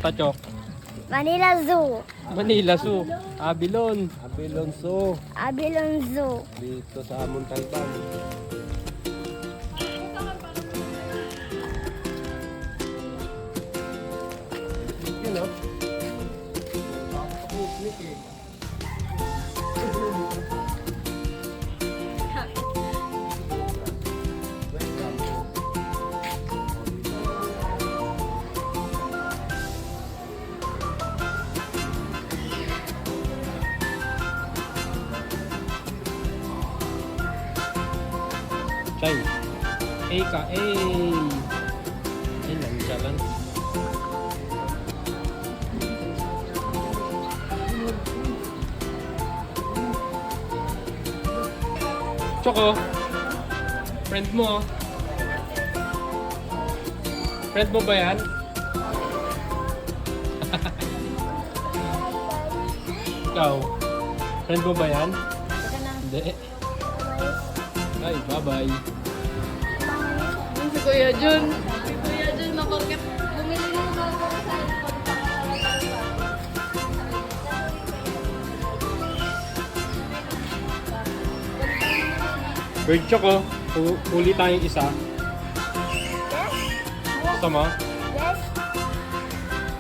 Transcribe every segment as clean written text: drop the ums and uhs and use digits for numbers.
Tachok. Manila Zoo. Manila Zoo. Abilon. Abilon Zoo. Abilon Zoo. Dito sa Montalban. Yun o. Chay. Ka. Ilan jalan. Choco. Friend mo. Friend mo ba yan? Ikaw. Friend mo ba yan? Hindi. Ay, bye-bye. Si Kuya Jun. Si Kuya Jun na porket bumili ng bago sa Bird Choco. Huli tayong isa. Gusto mo? Yes.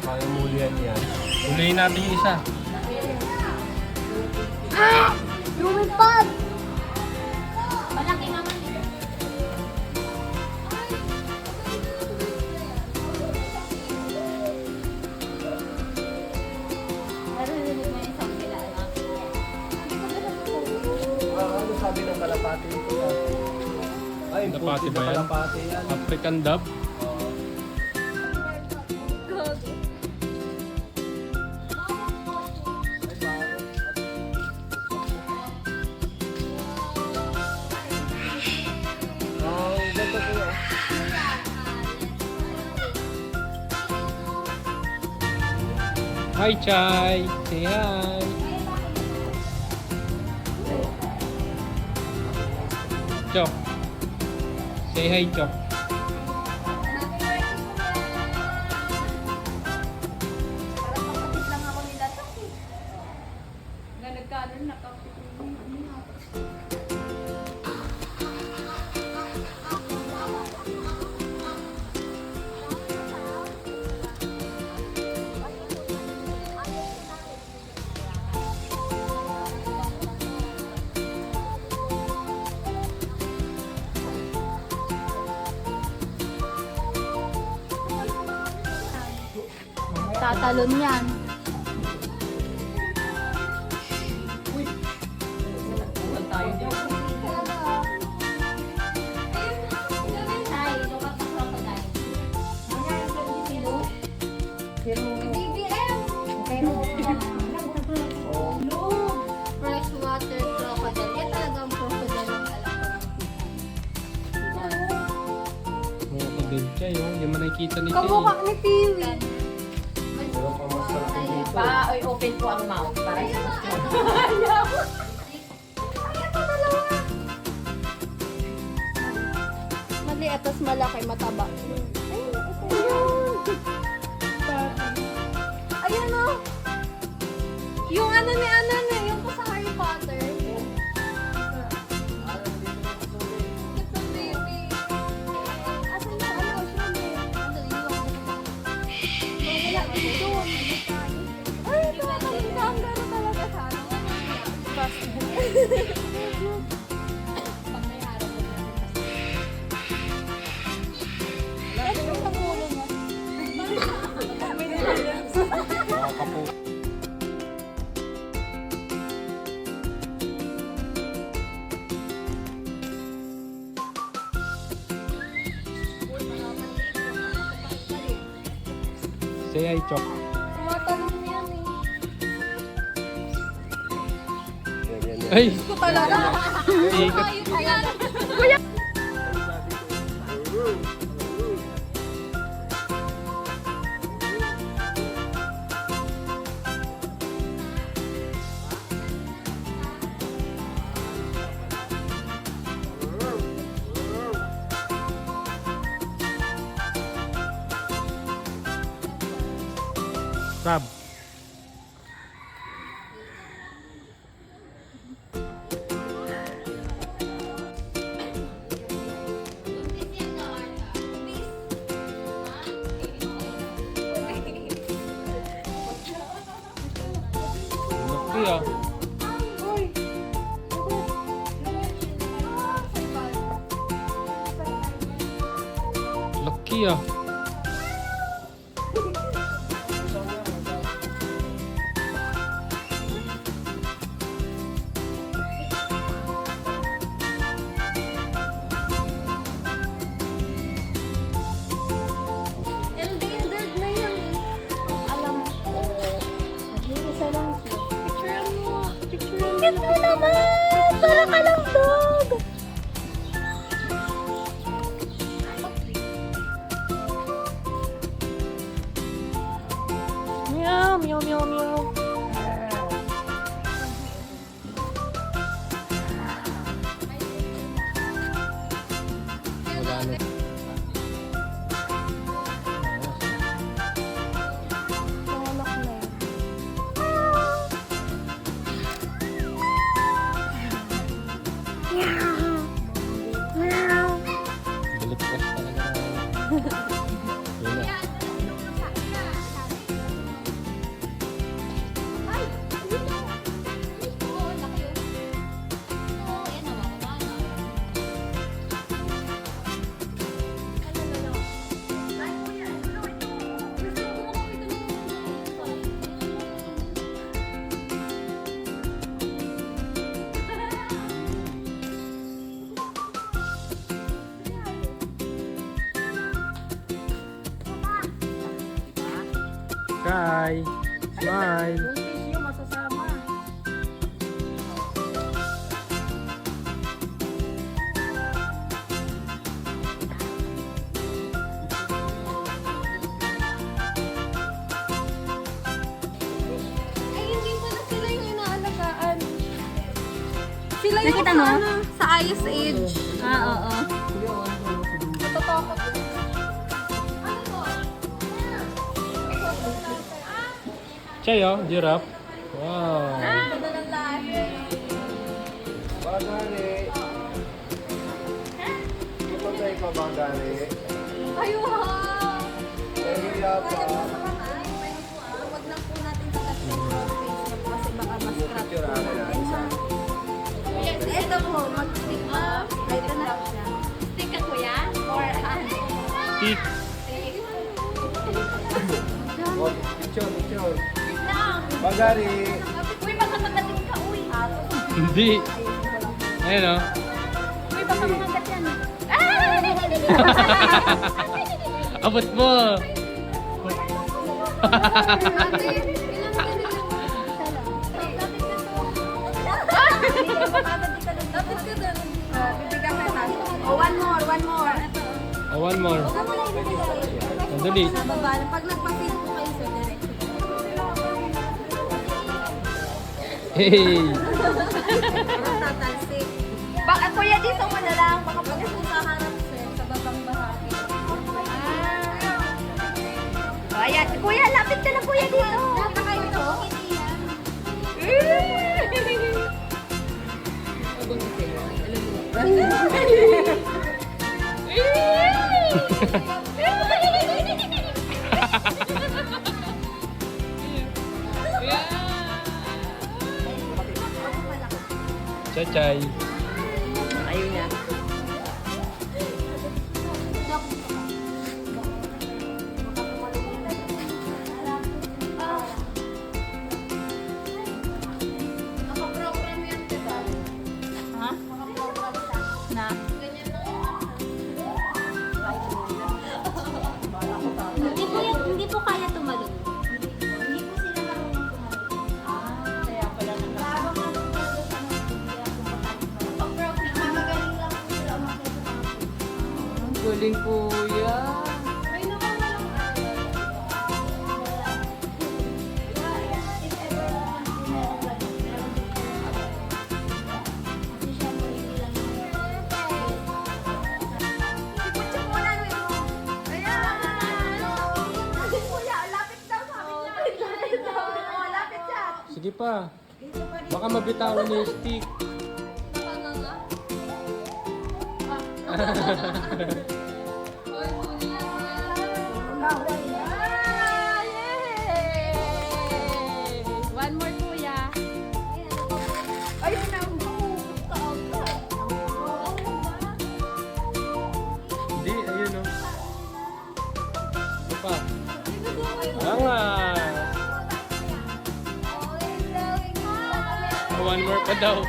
Kaya mulihan yan. Huliin natin yung isa. Lumipad. malaki naman. Naririnig mo yung isang kilala. Ano sabi ng kalapati ito? Ay, Kalapati puti ba na yan? kalapati yan. African dove. Ganito po yun. Hi, Chay. Say hi. Chok. Say hi, Chok. Kapatid lang ako nila to. Nagkano na kapatid. Tatalon yan. Freshwater crocodile. Yan talagang crocodile ang alam ko. Mga kabib, Chay. Oh. Hindi mo nakikita ni Chay. Kamukha ni Tiwi. Pero pa mas malaki dito. Oy, open po ang mouth para sa Maliit, tas malaki, mataba. Ayan o. Yung ano ni yung pa sa Harry Potter. Ito, baby. Asan na siya, wala dito. Ay, ito na talaga. Ang gano'n talaga sa ano. Mga kapo. Say hi, Chok. Tumatalon yan eh. Yan, yan, yan. Ay! Ko talaga. Ikat. Kuya! Crab. Laki ah. Laki ah. Endangered na yun. Alam ko. Isa lang siya. Picturean mo. Cute mo naman! Para ka lang dog! Meow, meow, meow, meow. Wala na. Tulok na yun. Meow. Baliktas talaga. Yun na. Sky, smile. Yung masasama. Ay, hindi pala sila yung inaalagaan. Sila yung Nakita mo? sa Ice Age. Oo. Natatakot. Chay oh, giraffe. Wow. Ganda ng lahi. Bagari. Ipagay ka, Bagari. Ay, wow! Kaya pa. Huwag lang po natin pagkasin yung face kasi baka mas-scratch Picture ako yan. Ito po, mag-stick up. Ito na siya. Stick ka kuya? Or hand? Stick. Oh, picture. Bagari. Uy, baka magating ka, uy. Hindi. Ayun oh. Uy, baka magagat yan. Abot mo. Oh, one more. Oh, one more. Sandali. Sa baba, pag nagpa-feed po kayo, sir, direct. Hey. Tatalsik. Baka kuya dito mo na lang, baka pag sa harap, sir, sa babang bahagi. Ayan, kuya, lapit ka na kuya dito. Lapit kayo to. Chay. Ayun na. Nakaprogram yan, diba? Ha? Na? Hindi po kaya tumalon. Hindi po sila marunong tumalon. Kaya pala Nakaprogram, magaling lang po sila umakyat sa mga galing kuya. Ay, naman walang Kuya, lapit daw sabi niya. Sige pa. Baka mabitawan niya yung stick. Ah, yay! One more, kuya. Ayun na. Hindi, ayun o. Ito pa. Angas. One more pa daw.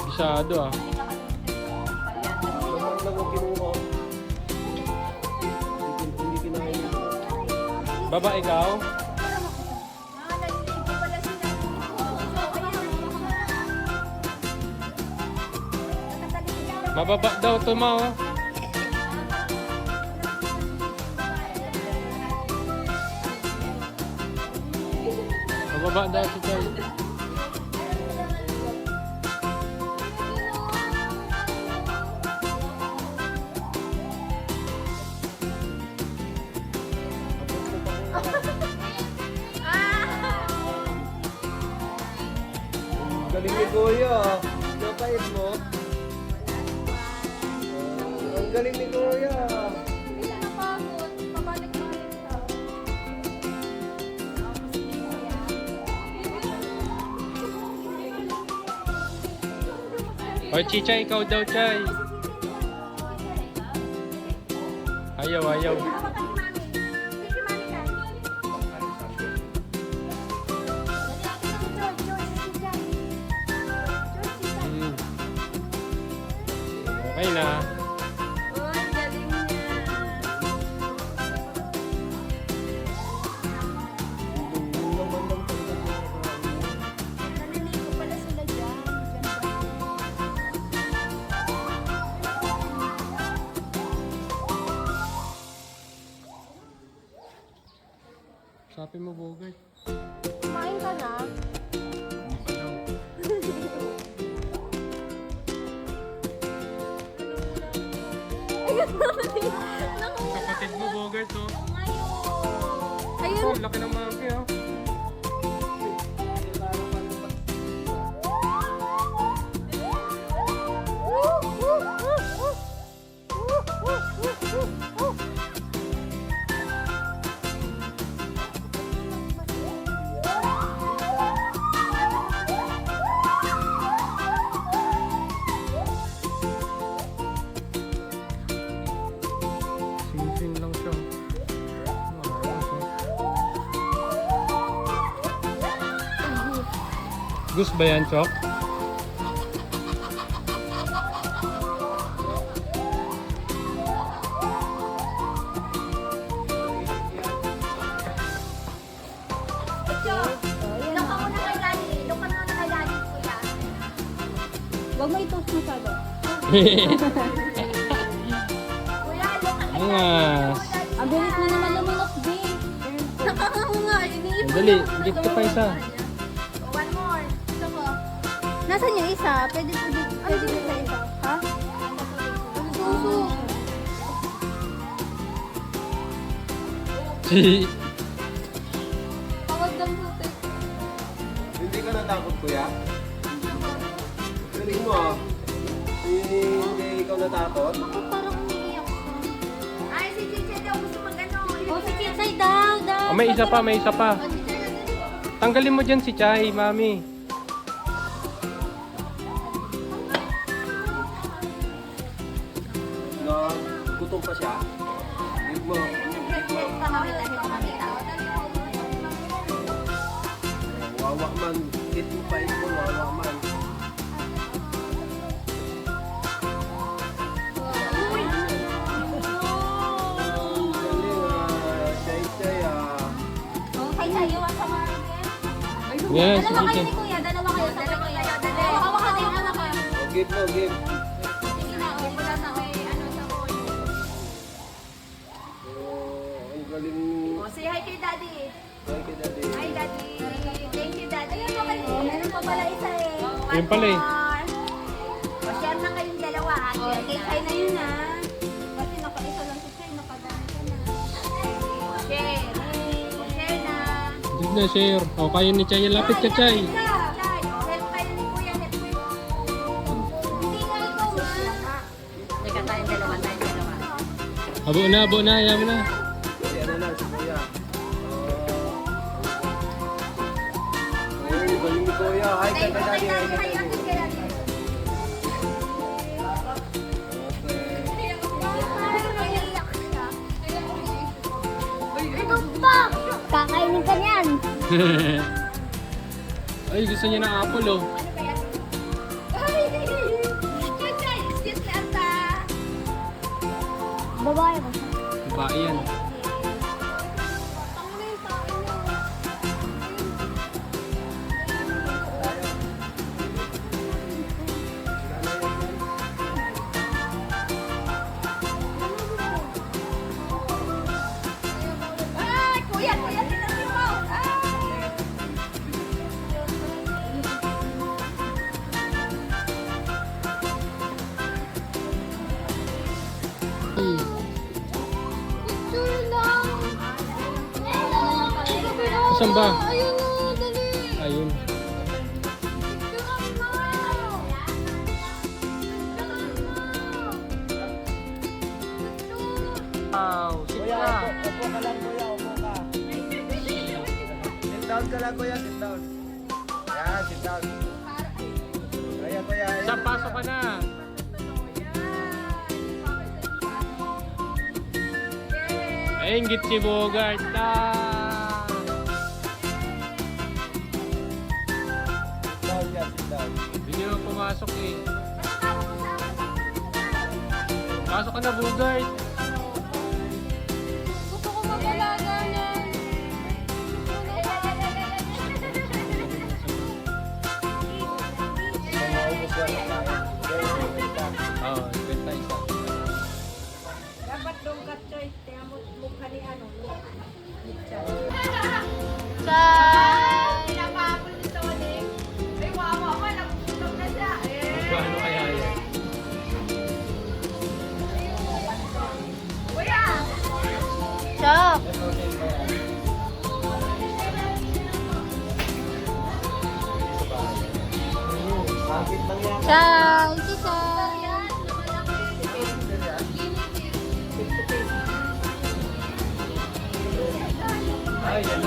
Masyado ah. Naman lang ang kinuha. Hindi kinain. Baba ikaw? Mababa daw to ma oh. Mababa daw si Choy. Galing ni Kuya. Napait mo. Ang galing ni Kuya. Oy, Chicha, ikaw daw, Chay. Ayaw, ayaw. Hmm. Okay na. Yung naman lang talaga kinakain. Naliligo pala sila dyan. Sabi mo, Bogart. Kumain ka na? Kapatid mo, Bogart, oh. Ayun. Oh, laki ng mami, oh. Sing-sing lang siya. Maayos, oh. Goose ba yan, Chok? Huwag mo i-toast masyado. Angas. Ang bilis na naman lumunok, babe. Dali, gift ko pa isa. One more. Ito ko. Nasaan yung isa? Pwede sa isa. Ha? Susu. Pawag ng putik. Hindi ka natakot, Kuya? Galing mo ah. Hindi ikaw natakot? Bakit parang umiiyak siya? Ay, si Chiche daw gusto mag-ano. Oh, si Chichay daw. Oh, may isa pa, may isa pa. Tanggalin mo dyan si Chay, mami. Na gutom pa siya? Give mo. Wawa man. Hit mo pa ito, wawa man. Ang galing ah. Shay-shay ah. Ay, sa'yo, ang sama rin. Yes, Dalawa kayo sige. ni Kuya. Dalawa kayo. Dalawa kayo. Hawa ka din, anak ka. Oh, give mo, give. Sige na, okay. Wala sa may ano sa phone. Oh, ang galing. Oh, say hi kay Daddy. Bye kay Daddy. Hi, Daddy. Thank you, Daddy. Oh, meron pa pala isa eh. Yun pala eh. O, share na kayong dalawa. Kay na yun ha. Kasi naka-isa lang si Chay. Nakadami ka na. Share. Share na. Hindi na, share. O, kayo ni Chay. Lapit ka, Chay. Chay, help kayo ni Kuya. Help ko yun. Hindi nga ikaw, ma. Teka, tayong dalawa. Abo na. Ayaw mo na. Si ano lang, si Kuya. Uy, galing ni Kuya. Hi kay Thank you, Daddy. Daddy. Hi, Ate kay Daddy. Ito pa! Kakainin ka niyan. Ay, gusto niya ng apple, oh. Ano kaya? Ay! Chay, excuse me, Ata. Babae ba? Babae yan. Ay, Kuya, tinasin mo. Picture lang. Saan ba? Ayun o, dali. Ayun. Picturean mo. Wow, sit Kuya, ka. upo ka lang Kuya, upo ka. Sit down ka lang Kuya, sit down. Ayan, sit down. Ayan Kuya, ayan. Saan, pasok ka na. Ay, inggit si Bogart. Sit down yan, sit down. Hindi nyo pumasok eh. Pasok ka na, Bogart. Gusto ko mag-alaga niyan. Maubos yan na tayo. Very good ka. Oo, benta isa. Dapat dong katsoy. Tiyan mo mukha ni ano. Chay! Pinapapol ni Tony. Ay, wawa ka. Nagpulog na siya. Paano kaya yan? Kuya! Chok! Bakit lang yan? Chay! Si Chay! Ay, yan.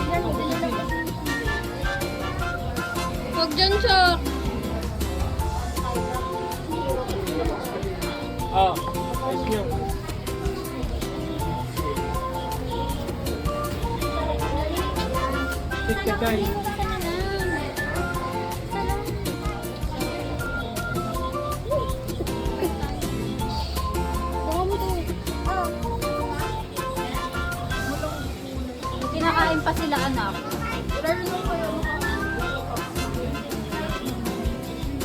Huwag dyan, Chok! Oh, ayos nyo. Sit ka, Chay. Kinakain pa sila, anak.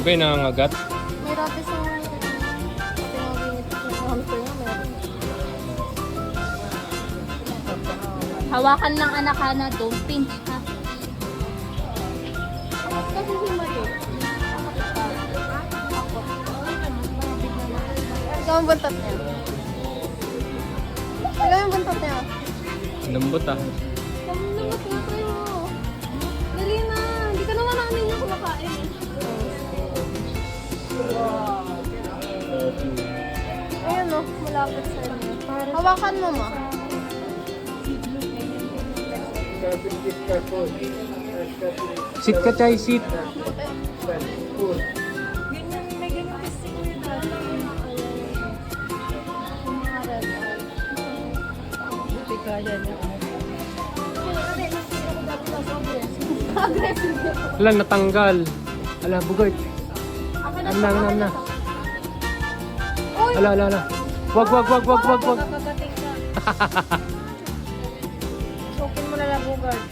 Ba yung nangangagat? May rati sa hamster niya, meron. Hawakan ng anak ha na, don't pinch ha. Kasi si Mario. Ikaw ang buntot niya. Ikaw yung buntot niya. Lambot ah. Namat nga tayo. Dali na. Hindi ka naman namin yung kumakain. Ayun o, malapit sa inyo. Hawakan mo ma. Sit ka, Chay, sit. Wala, natanggal. Ala, Bogart. Na. Ala. Wag. Kakagating ka. Chokin mo na lang, Bogart.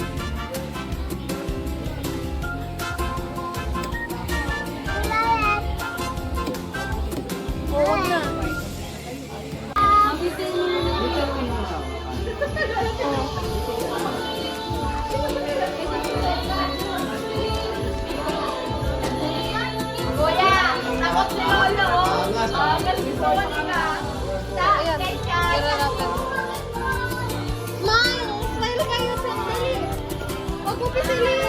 Oo na. Pupi Celine!